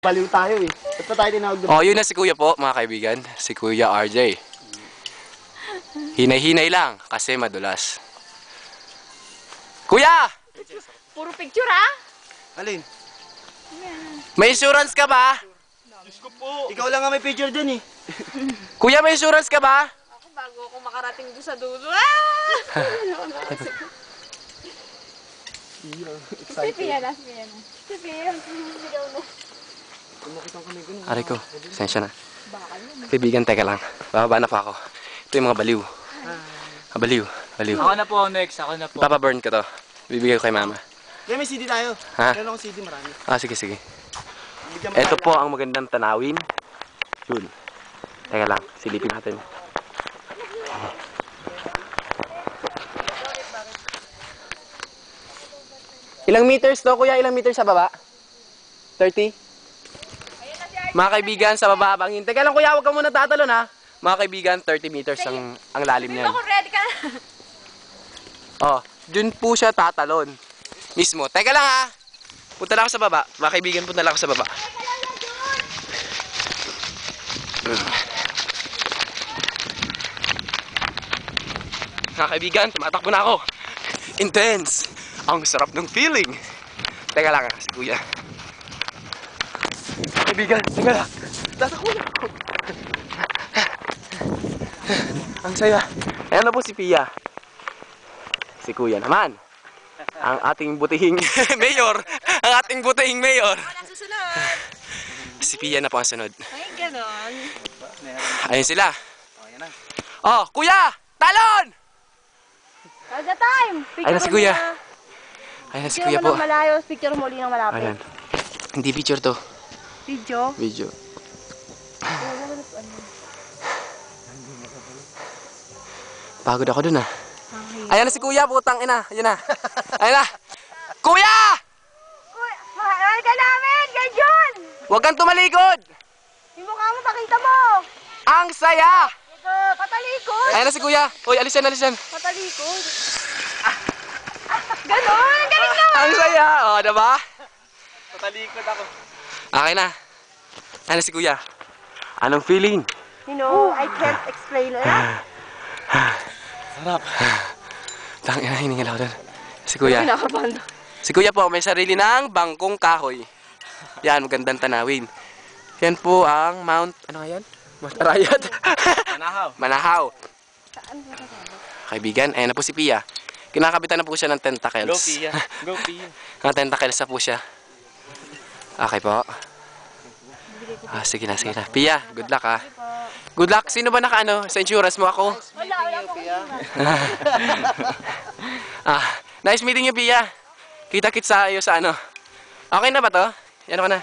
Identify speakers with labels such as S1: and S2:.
S1: Baliw tayo eh. Ba't pa tayo tinawag doon?
S2: Oh, yun na si Kuya po, mga kaibigan. Si Kuya RJ. Hinay-hinay lang kasi madulas. Kuya!
S3: Puro picture ah!
S1: Alin?
S2: May insurance ka ba?
S1: Diyos ko po. Ikaw lang nga may picture dun eh.
S2: Kuya, may insurance ka ba?
S3: Ako bago ako makarating doon sa dulo. Ah! Sipiya na. Sipiya. Sipiya na.
S2: Aray ko, sensya na. Kaibigan, teka lang. Bababa na pa ako. Ito yung mga baliw. Baliw.
S4: Ako na po, next. Ako na po.
S2: Papaburn ko to. Bibigay ko kay mama.
S1: Kaya may CD tayo.
S2: Ha?
S1: Meron akong CD marami.
S2: Sige.
S1: Bigyan mo
S2: Ito
S1: tayo
S2: po ang magandang tanawin. Yun. Teka lang, silipin natin. Ilang meters to, kuya? Ilang meters sa baba? 30? Mga kaibigan, sa baba bangin. Teka lang kuya, huwag ka muna tatalon ha. Mga kaibigan, 30 meters ang lalim niyan.
S3: Ako ready ka na.
S2: Oh, dun po siya tatalon. Mismo. Teka lang ha. Punta na ako sa baba. Mga kaibigan, punta na ako sa baba. Mga kaibigan, tumatakbo na ako. Intense. Ang sarap ng feeling. Teka lang ha, si kuya. Kaibigan, teka lang. Tatakbo na ako. Ang saya. Ayan na po si Pia. Si kuya naman. Ang ating butihing mayor. Ang ating butihing mayor.
S3: Wala susunod.
S2: Si Pia na po ang sunod.
S3: Ay, ganon.
S2: Ayun sila. Oh, kuya! Talon!
S3: All the time.
S2: Ayun na si kuya. Ayun na si kuya po.
S3: Picture mo ng malayo, picture mo ulit ng malapit.
S2: Ayan. Hindi picture to.
S3: Video.
S2: Video. Pagod ako dun ah. Ayan na si kuya, putang ina. Ayan na. Ayan na. Kuya!
S3: Mahal ka namin! Ganyan!
S2: Huwag kang tumalikod!
S3: Yung mukha mo, pakita mo!
S2: Ang saya!
S3: Ito, patalikod!
S2: Ayan na si kuya. Uy, alisan.
S3: Patalikod. Ganon! Galing naman!
S2: Ang saya! O, diba?
S1: Patalikod ako.
S2: Okay na. Ayan na si kuya. Anong feeling?
S3: You know, I can't explain it.
S1: Sarap.
S2: Tangina, hiningil ako dun. Si kuya.
S3: Pinakabahan.
S2: Si kuya po, may sarili ng bangkong kahoy. Yan, magandang tanawin. Yan po ang Mount, ano nga yan? Mount Arayat. Manahaw. Kaibigan, ayan na po si Pia. Kinakabitan na po siya ng tentacles.
S4: Go, Pia. Go, Pia.
S2: Mga tentacles na po siya. Okay po. Sige na. Pia, good luck ha. Good luck. Sino ba naka-ano? Sa insurance mo ako?
S3: Wala po.
S2: Nice meeting you, Pia. Kita-kits sa iyo sa ano. Okay na ba to? Yan ka na.